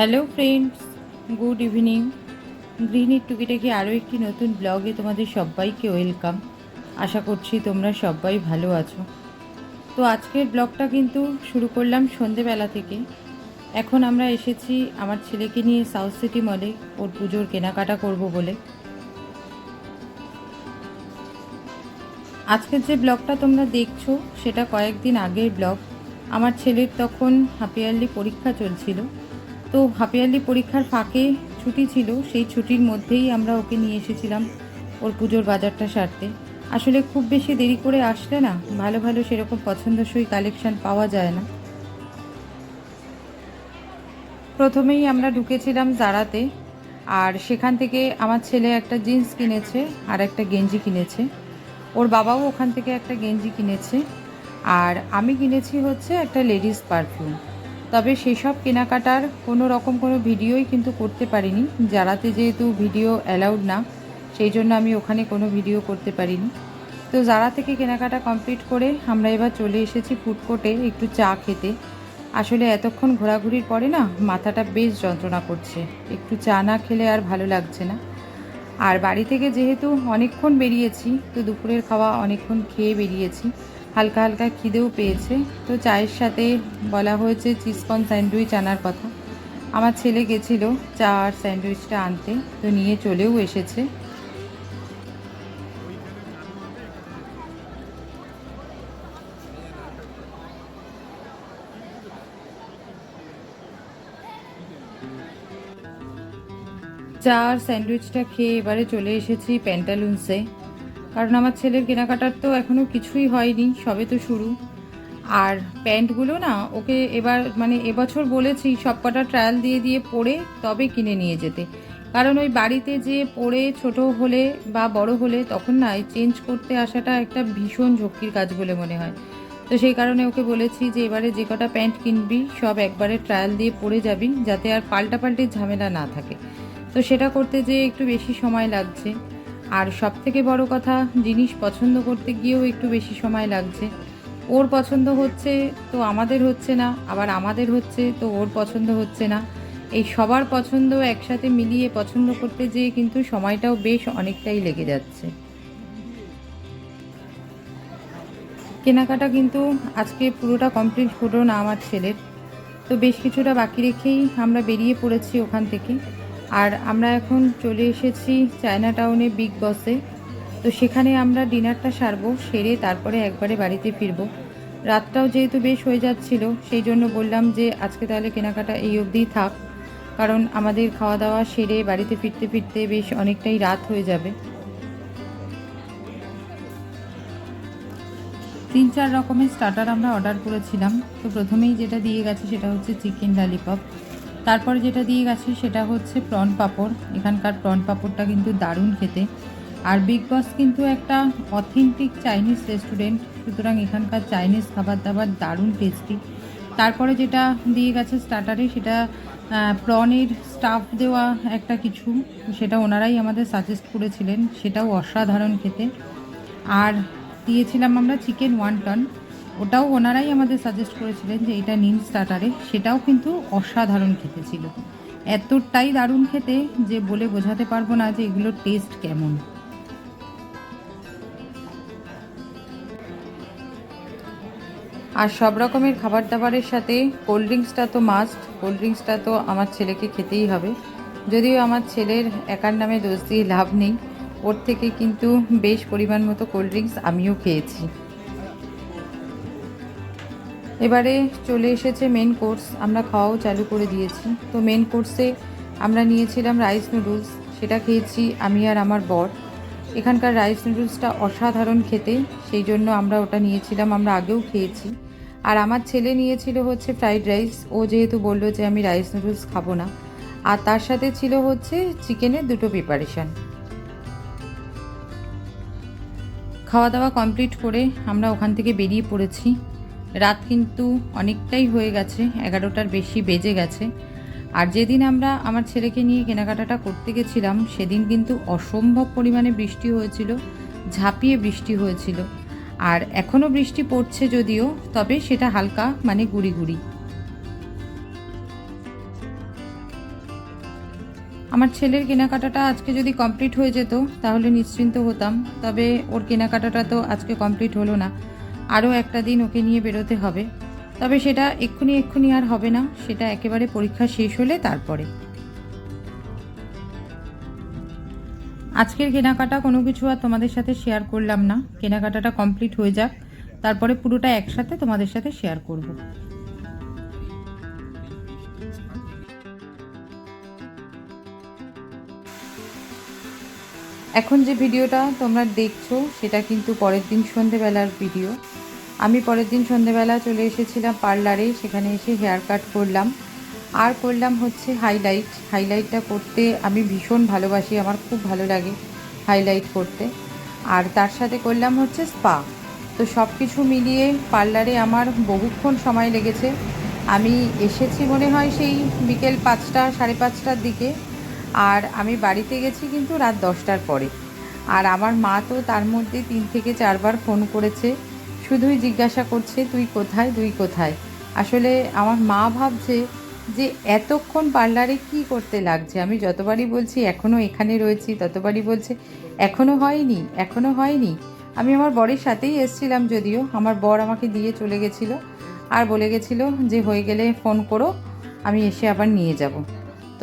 Hello friends, good evening. গৃহিণীর টুকিটাকি আরও একটি নতুন ব্লগে তোমাদের সবাইকে ওয়েলকাম। আশা করছি তোমরা সবাই ভালো আছো। তো আজকের ব্লগটা কিন্তু শুরু করলাম সন্ধেবেলা থেকে। এখন আমরা এসেছি আমার ছেলেকে নিয়ে সাউথ সিটি মলে ওর পুজোর কেনাকাটা করব বলে। আজকের যে ব্লগটা তোমরা দেখছো সেটা কয়েকদিন আগের ব্লগ। আমার ছেলের তখন হাফ ইয়ারলি পরীক্ষা চলছিল। তো হাফ ইয়ারলি পরীক্ষার ফাঁকে ছুটি ছিল, সেই ছুটির মধ্যেই আমরা ওকে নিয়ে এসেছিলাম ওর পুজোর বাজারটা সারতে। আসলে খুব বেশি দেরি করে আসলে না ভালো ভালো সেরকম পছন্দসই কালেকশান পাওয়া যায় না। প্রথমেই আমরা ঢুকেছিলাম জারাতে, আর সেখান থেকে আমার ছেলে একটা জিন্স কিনেছে আর একটা গেঞ্জি কিনেছে। ওর বাবাও ওখান থেকে একটা গেঞ্জি কিনেছে, আর আমি কিনেছি হচ্ছে একটা লেডিস পারফিউম। তবে সেসব কেনাকাটার কোনো ভিডিওই কিন্তু করতে পারিনি, জারাতে যেহেতু ভিডিও অ্যালাউড না, সেই জন্য আমি ওখানে কোনো ভিডিও করতে পারিনি। তো জারা থেকে কেনাকাটা কমপ্লিট করে আমরা এবার চলে এসেছি ফুড কোর্টে একটু চা খেতে। আসলে এতক্ষণ ঘোরাঘুরির পরে না মাথাটা বেশ যন্ত্রণা করছে, একটু চা না খেলে আর ভালো লাগছে না। আর বাড়ি থেকে যেহেতু অনেকক্ষণ বেরিয়েছি, তো দুপুরের খাওয়া অনেকক্ষণ খেয়ে বেরিয়েছি, হালকা হালকা খিদেও পেয়েছে। তো চায়ের সাথে বলা হয়েছে চিজকর্ন স্যান্ডউইচ আনার কথা। আমার ছেলে গেছিলো চা আর স্যান্ডউইচটা আনতে, তো নিয়ে চলেও এসেছে। চা আর স্যান্ডউইচটা খেয়ে এবারে চলে এসেছি প্যান্টালুন্সে, কারণ আমার ছেলের কেনাকাটার তো এখনও কিছুই হয়নি, সবে তো শুরু। আর প্যান্টগুলো না ওকে এবার এবছর বলেছি সব কটা ট্রায়াল দিয়ে দিয়ে পরে তবে কিনে নিয়ে যেতে, কারণ ওই বাড়িতে যে পরে ছোট হলে বা বড় হলে তখন না চেঞ্জ করতে আসাটা একটা ভীষণ ঝক্কির কাজ বলে মনে হয়। তো সেই কারণে ওকে বলেছি যে এবারে যে কটা প্যান্ট কিনবি সব একবারে ট্রায়াল দিয়ে পরে যাবি, যাতে আর পাল্টাপাল্টির ঝামেলা না থাকে। তো সেটা করতে যেয়ে একটু বেশি সময় লাগছে, আর সব থেকে বড় কথা জিনিস পছন্দ করতে গিয়েও একটু বেশি সময় লাগছে। ওর পছন্দ হচ্ছে তো আমাদের হচ্ছে না, আবার আমাদের হচ্ছে তো ওর পছন্দ হচ্ছে না। এই সবার পছন্দ একসাথে মিলিয়ে পছন্দ করতে যেয়ে কিন্তু সময়টাও বেশ অনেকটাই লেগে যাচ্ছে। কেনাকাটা কিন্তু আজকে পুরোটা কমপ্লিট হলো না আমার ছেলের, তো বেশ কিছুটা বাকি রেখেই আমরা বেরিয়ে পড়েছি ওখান থেকে। আর আমরা এখন চলে এসেছি চায়না টাউনে বিগ বসে। তো সেখানে আমরা ডিনারটা সারবো, সেরে তারপরে একবারে বাড়িতে ফিরবো। রাতটাও যেহেতু বেশ হয়ে যাচ্ছিল, সেই জন্য বললাম যে আজকে তাহলে কেনাকাটা এই অবধিই থাক, কারণ আমাদের খাওয়া দাওয়া সেরে বাড়িতে ফিরতে ফিরতে বেশ অনেকটাই রাত হয়ে যাবে। 3-4 রকমের স্টার্টার আমরা অর্ডার করেছিলাম। তো প্রথমেই যেটা দিয়ে গেছে সেটা হচ্ছে চিকেন ললিপপ, তারপর যেটা দিয়ে গেছে সেটা হচ্ছে প্রন পাঁপড়। এখানকার প্রন পাঁপড়টা কিন্তু দারুণ খেতে। আর বিগ বস কিন্তু একটা অথেন্টিক চাইনিজ রেস্টুরেন্ট, সুতরাং এখানকার চাইনিজ খাবার দাবার দারুণ টেস্টি। তারপরে যেটা দিয়ে গেছে স্টার্টারে সেটা প্রনের স্টাফ দেওয়া একটা কিছু, সেটা ওনারাই আমাদের সাজেস্ট করেছিলেন, সেটাও অসাধারণ খেতে। আর দিয়েছিলাম আমরা চিকেন ওয়ান্টন, ওটাও ওনারাই আমাদের সাজেস্ট করেছিলেন যে এটা নিন স্টার্টারে, সেটাও কিন্তু অসাধারণ খেতে ছিল। এতটাই দারুণ খেতে যে বলে বোঝাতে পারবো না যে এগুলোর টেস্ট কেমন। আর সব রকমের খাবার দাবারের সাথে কোল্ড ড্রিঙ্কসটা তো মাস্ট, কোল্ড ড্রিঙ্কসটা তো আমার ছেলেকে খেতেই হবে। যদিও আমার ছেলের একার নামে দোষ দিয়ে লাভ নেই, ওর থেকে কিন্তু বেশ পরিমাণ মতো কোল্ড ড্রিঙ্কস আমিও খেয়েছি। এবারে চলে এসেছে মেন কোর্স, আমরা খাওয়াও চালু করে দিয়েছি। তো মেন কোর্সে আমরা নিয়েছিলাম রাইস নুডলস, সেটা খেয়েছি আমি আর আমার বর। এখানকার রাইস নুডলসটা অসাধারণ খেতে, সেই জন্য আমরা ওটা নিয়েছিলাম, আমরা আগেও খেয়েছি। আর আমার ছেলে নিয়েছিল হচ্ছে ফ্রাইড রাইস, ও যেহেতু বললো যে আমি রাইস নুডলস খাবো না। আর তার সাথে ছিল হচ্ছে চিকেনের 2টো প্রিপারেশান। খাওয়া দাওয়া কমপ্লিট করে আমরা ওখান থেকে বেরিয়ে পড়েছি। রাত কিন্তু অনেকটাই হয়ে গেছে, 11টার বেশি বেজে গেছে। আর যেদিন আমরা আমার ছেলেকে নিয়ে কেনাকাটাটা করতে গেছিলাম সেদিন কিন্তু অসম্ভব পরিমাণে বৃষ্টি হয়েছিল, ঝাঁপিয়ে বৃষ্টি হয়েছিল। আর এখনও বৃষ্টি পড়ছে যদিও, তবে সেটা হালকা গুড়ি গুড়ি। আমার ছেলের কেনাকাটাটা আজকে যদি কমপ্লিট হয়ে যেত তাহলে নিশ্চিন্ত হতাম, তবে ওর কেনাকাটাটা তো আজকে কমপ্লিট হলো না, আরও একটা দিন ওকে নিয়ে বেরোতে হবে। তবে সেটা এক্ষুনি আর হবে না, সেটা একেবারে পরীক্ষা শেষ হলে তারপরে। আজকের কেনাকাটা কোনো কিছু আর তোমাদের সাথে শেয়ার করলাম না, কেনাকাটাটা কমপ্লিট হয়ে যাক, তারপরে পুরোটা একসাথে তোমাদের সাথে শেয়ার করব। এখন যে ভিডিওটা তোমরা দেখছো সেটা কিন্তু পরের দিন সন্ধেবেলার ভিডিও। আমি পরের দিন সন্ধেবেলা চলে এসেছিলাম পার্লারে, সেখানে এসে হেয়ার কাট করলাম, আর করলাম হচ্ছে হাইলাইটটা করতে আমি ভীষণ ভালোবাসি, আমার খুব ভালো লাগে হাইলাইট করতে। আর তার সাথে করলাম হচ্ছে স্পা। তো সব কিছু মিলিয়ে পার্লারে আমার বহুক্ষণ সময় লেগেছে। আমি এসেছি মনে হয় সেই বিকেল 5টা 5:30টার দিকে, আর আমি বাড়িতে গেছি কিন্তু রাত 10টার পরে। আর আমার মা তো তার মধ্যে 3 থেকে 4 বার ফোন করেছে, শুধুই জিজ্ঞাসা করছে তুই কোথায়। আসলে আমার মা ভাবছে যে এতক্ষণ পার্লারে কি করতে লাগছে। আমি যতবারই বলছি এখনও এখানে রয়েছি, ততবারই বলছে এখনও হয়নি। আমি আমার বরের সাথেই এসেছিলাম, যদিও আমার বর আমাকে দিয়ে চলে গেছিলো আর বলে গেছিলো যে হয়ে গেলে ফোন করো, আমি এসে আবার নিয়ে যাব।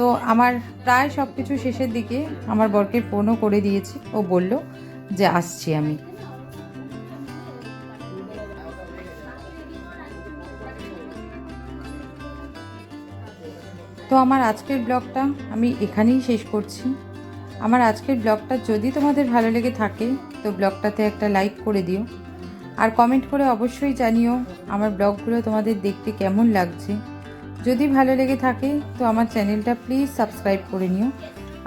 তো আমার প্রায় সব কিছু শেষের দিকে আমার বরকে ফোনও করে দিয়েছি, ও বলল যে আসছি আমি। তো আমার আজকের ব্লগটা আমি এখানেই শেষ করছি। আমার আজকের ব্লগটা যদি তোমাদের ভালো লেগে থাকে তো ব্লগটাতে একটা লাইক করে দিও, আর কমেন্ট করে অবশ্যই জানিও আমার ব্লগগুলো তোমাদের দেখতে কেমন লাগছে। যদি ভালো লেগে থাকে তো আমার চ্যানেলটা প্লিজ সাবস্ক্রাইব করে নিও।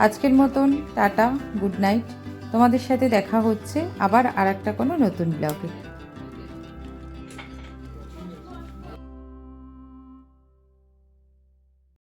আজকের মতন টাটা, গুড নাইট। তোমাদের সাথে দেখা হচ্ছে আবার আরেকটা কোনো নতুন ব্লগে।